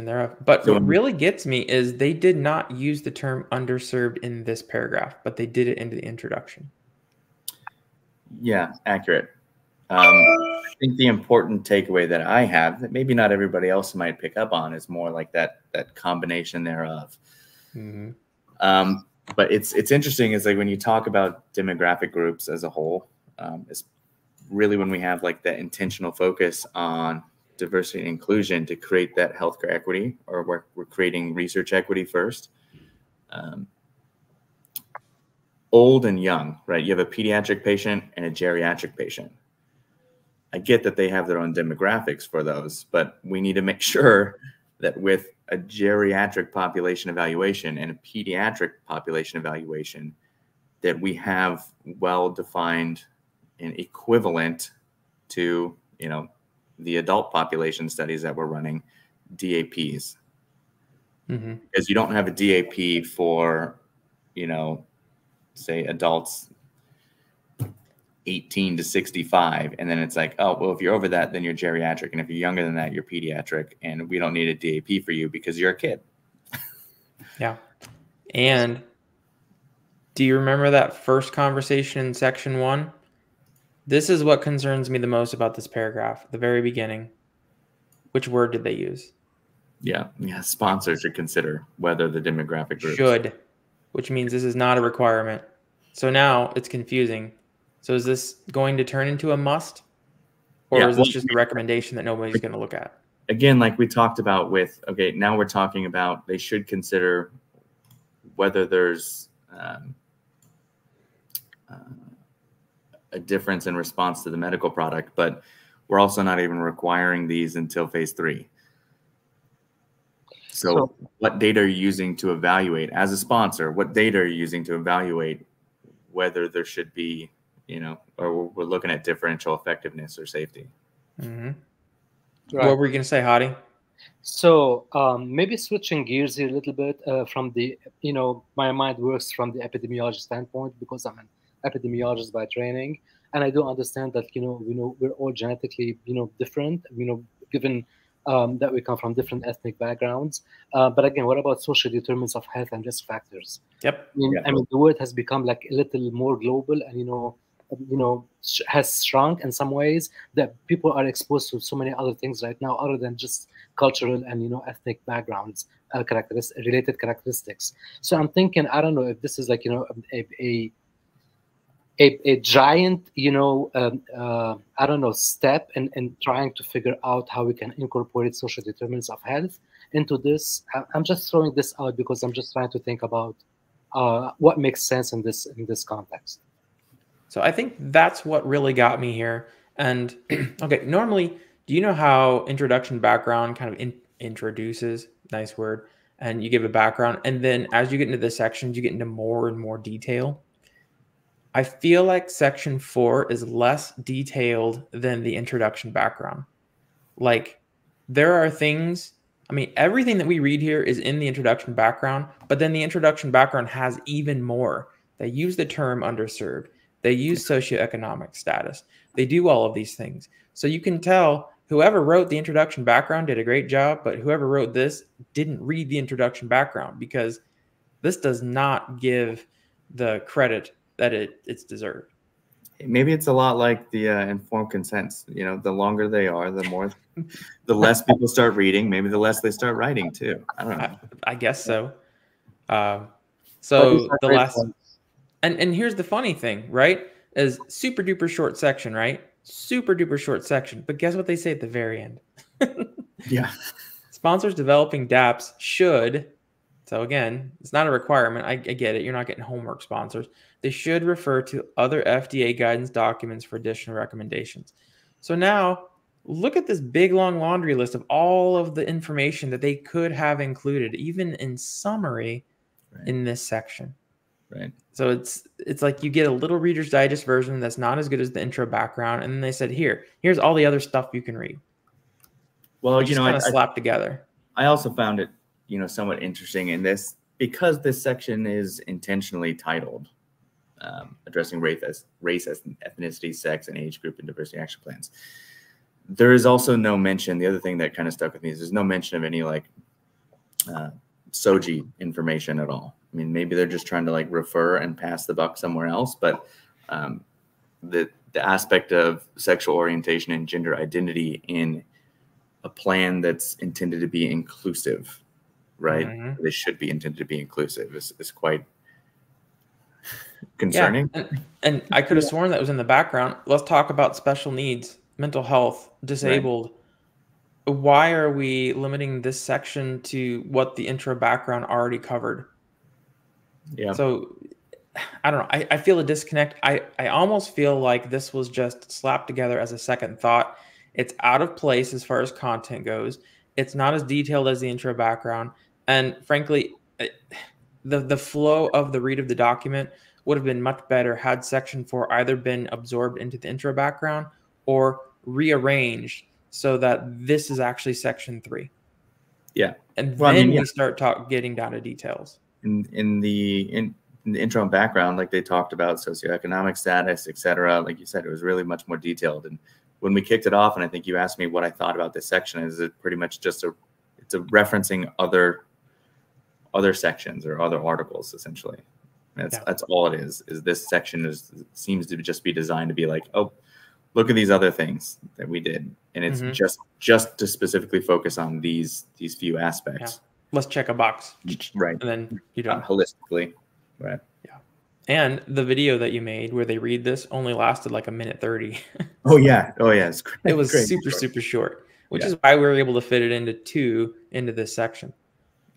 thereof. But what really gets me is they did not use the term underserved in this paragraph, but they did it into the introduction. Yeah, accurate. I think the important takeaway that I have, that maybe not everybody else might pick up on, is more like that combination thereof. But it's interesting. Is like when you talk about demographic groups as a whole, it's really when we have like that intentional focus on diversity and inclusion to create that healthcare equity, or we're creating research equity first. Old and young, right? You have a pediatric patient and a geriatric patient. I get that they have their own demographics for those, but we need to make sure that with a geriatric population evaluation and a pediatric population evaluation, that we have well-defined and equivalent to, the adult population studies that we're running, DAPs. Because you don't have a DAP for, say adults 18 to 65. And then it's like, oh, well, if you're over that, then you're geriatric. And if you're younger than that, you're pediatric. And we don't need a DAP for you because you're a kid. Yeah. And do you remember that first conversation in section 1? This is what concerns me the most about this paragraph, the very beginning. Which word did they use? Yeah. Sponsors should consider whether the demographic groups. Should, which means this is not a requirement. So now it's confusing. So is this going to turn into a must? Or is this just a recommendation that nobody's going to look at? Again, like we talked about with, okay, now we're talking about they should consider whether there's a difference in response to the medical product, but we're also not even requiring these until phase 3. So what data are you using to evaluate as a sponsor? What data are you using to evaluate whether there should be, or we're looking at differential effectiveness or safety? Mm-hmm. Right. What were you going to say, Hadi? So maybe switching gears here a little bit from the, my mind works from the epidemiology standpoint because I'm an epidemiologist by training, and I do understand that we're all genetically different, given that we come from different ethnic backgrounds. But again, what about social determinants of health and risk factors? Yep. I mean, the word has become like a little more global, and has shrunk in some ways, that people are exposed to so many other things right now other than just cultural and ethnic backgrounds, related characteristics. So I'm thinking, I don't know if this is like a giant I don't know, step in trying to figure out how we can incorporate social determinants of health into this. I'm just throwing this out because I'm just trying to think about what makes sense in this context. So I think that's what really got me here. And okay, normally, do you know how introduction background kind of introduces, nice word, and you give a background, and then as you get into the sections, you get into more and more detail? I feel like section 4 is less detailed than the introduction background. Like, there are things, I mean, everything that we read here is in the introduction background, but then the introduction background has even more. They use the term underserved. They use socioeconomic status. They do all of these things. So you can tell whoever wrote the introduction background did a great job, but whoever wrote this didn't read the introduction background, because this does not give the credit that it's deserved. Maybe it's a lot like the informed consents. The longer they are, the less people start reading. Maybe the less they start writing too. I don't know. I guess so. So the last, and here's the funny thing, right? Is super duper short section, right? Super duper short section. But guess what they say at the very end? Yeah. Sponsors developing DAPs should. So again, it's not a requirement. I get it. You're not getting homework, sponsors. They should refer to other FDA guidance documents for additional recommendations. So now look at this big, long laundry list of all of the information that they could have included, even in summary, in this section. Right. So it's like you get a little Reader's Digest version that's not as good as the intro background. And then they said, here's all the other stuff you can read. Well, kind of slapped together. I also found it, somewhat interesting in this, because this section is intentionally titled addressing race, ethnicity, sex, and age group and diversity action plans. There is also no mention. The other thing that kind of stuck with me is there's no mention of any SOGI information at all. I mean, maybe they're just trying to refer and pass the buck somewhere else, but the aspect of sexual orientation and gender identity in a plan that's intended to be inclusive, right? Mm-hmm. They should be intended to be inclusive is quite concerning. Yeah. And I could have sworn that was in the background. Let's talk about special needs, mental health, disabled. Right. Why are we limiting this section to what the intro background already covered? Yeah. So I don't know. I feel a disconnect. I almost feel like this was just slapped together as a second thought. It's out of place as far as content goes. It's not as detailed as the intro background. And frankly, the flow of the read of the document would have been much better had section 4 either been absorbed into the intro background or rearranged so that this is actually section 3. Yeah. And then we start getting down to details. In the intro and background, like they talked about socioeconomic status, et cetera. Like you said, it was really much more detailed. And when we kicked it off, and I think you asked me what I thought about this section, is it pretty much just it's a referencing other sections or other articles, essentially. That's all it is this section seems to just be designed to be like, oh, look at these other things that we did. And it's just to specifically focus on these few aspects. Let's check a box. Right. And then you don't holistically. Right. Yeah. And the video that you made where they read this only lasted like 1:30. Oh yeah. It's great. It was super short, which is why we were able to fit it into this section.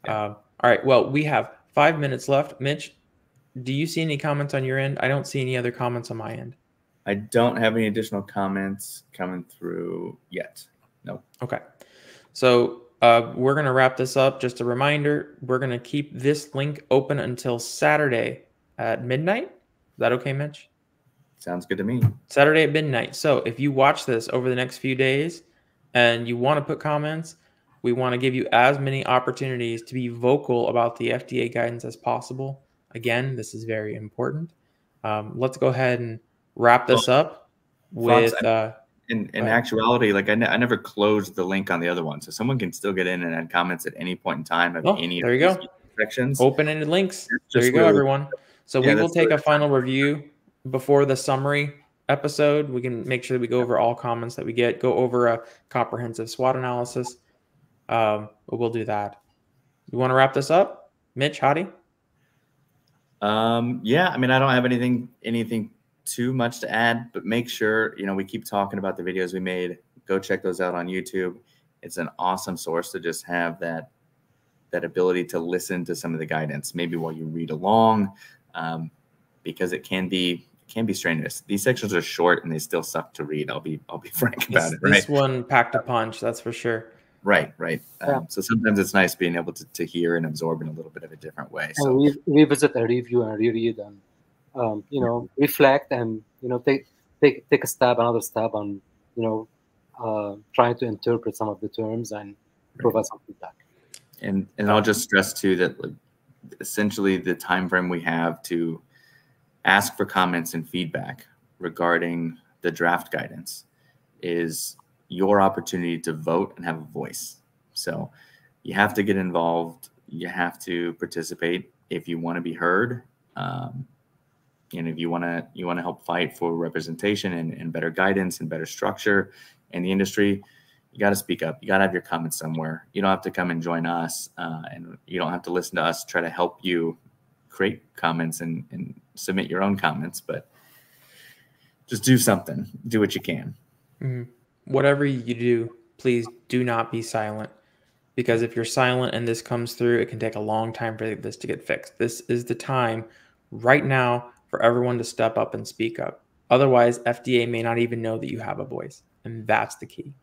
All right. Well, we have 5 minutes left. Mitch, do you see any comments on your end? I don't see any other comments on my end. I don't have any additional comments coming through yet. No. Okay. So we're going to wrap this up. Just a reminder, we're going to keep this link open until Saturday at midnight. Is that okay, Mitch? Sounds good to me. Saturday at midnight. So if you watch this over the next few days and you want to put comments, we want to give you as many opportunities to be vocal about the FDA guidance as possible. Again, this is very important. Let's go ahead and wrap this up with... In actuality, like I never closed the link on the other one, so someone can still get in and add comments at any point in time of any there you of go. Sections. Open-ended links. There you go, everyone. So we will take a final review before the summary episode. We can make sure that we go over all comments that we get, go over a comprehensive SWOT analysis. But we'll do that. You want to wrap this up, Mitch, Hadi? Yeah, I mean, I don't have anything too much to add, but make sure, we keep talking about the videos we made. Go check those out on YouTube. It's an awesome source to just have that ability to listen to some of the guidance, maybe while you read along, because it can be strenuous. These sections are short and they still suck to read. I'll be frank about it. Right. This one packed a punch, that's for sure. Right. So sometimes it's nice being able to hear and absorb in a little bit of a different way. So and revisit and review and reread and reflect and take another stab on trying to interpret some of the terms and provide some feedback. And I'll just stress too that essentially the time frame we have to ask for comments and feedback regarding the draft guidance is your opportunity to vote and have a voice. So you have to get involved. You have to participate if you want to be heard. And if you want to help fight for representation and better guidance and better structure in the industry, you got to speak up. You got to have your comments somewhere. You don't have to come and join us, and you don't have to listen to us try to help you create comments and submit your own comments, but just do something. Do what you can. Mm-hmm. Whatever you do, please do not be silent, because if you're silent and this comes through, it can take a long time for this to get fixed. This is the time right now for everyone to step up and speak up. Otherwise, FDA may not even know that you have a voice, and that's the key.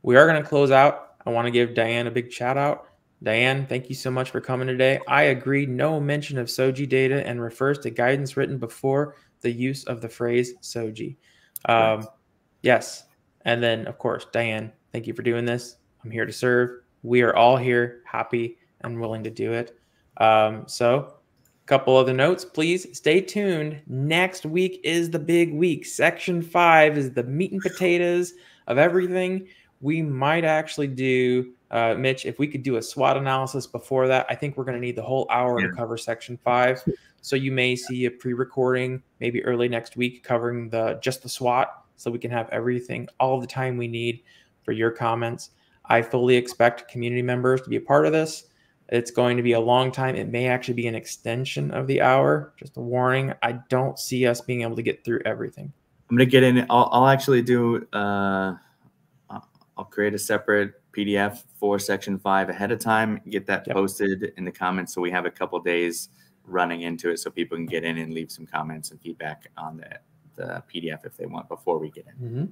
We are going to close out. I want to give Diane a big shout out. Diane, thank you so much for coming today. I agree, no mention of SOGI data and refers to guidance written before the use of the phrase SOGI. Yes. And then, of course, Diane, thank you for doing this. I'm here to serve. We are all here, happy and willing to do it. So a couple other notes, please stay tuned. Next week is the big week. Section 5 is the meat and potatoes of everything. We might actually do, Mitch, if we could do a SWOT analysis before that. I think we're going to need the whole hour to cover Section 5. So you may see a pre-recording maybe early next week covering just the SWOT, so we can have everything, all the time we need for your comments. I fully expect community members to be a part of this. It's going to be a long time. It may actually be an extension of the hour. Just a warning. I don't see us being able to get through everything. I'm going to get in. I'll actually do, I'll create a separate PDF for Section 5 ahead of time, get that posted in the comments so we have a couple days running into it so people can get in and leave some comments and feedback on the PDF if they want before we get in. Mm-hmm.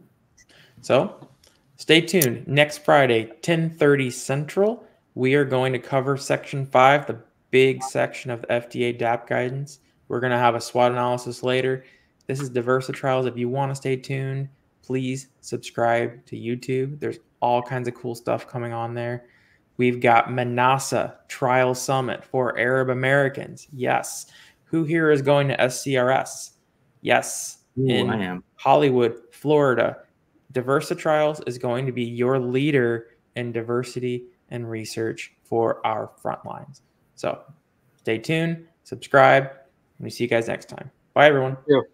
So stay tuned. Next Friday, 10:30 Central, we are going to cover Section 5, the big section of the FDA DAP guidance. We're going to have a SWOT analysis later. This is DiversiTrials. If you want to stay tuned, please subscribe to YouTube. There's all kinds of cool stuff coming on there. We've got Manasa Trial Summit for Arab Americans. Yes. Who here is going to SCRS? Yes. Ooh, I am. Hollywood, Florida. DiversiTrials is going to be your leader in diversity and research for our front lines. So stay tuned, subscribe, and we see you guys next time. Bye, everyone. Thank you.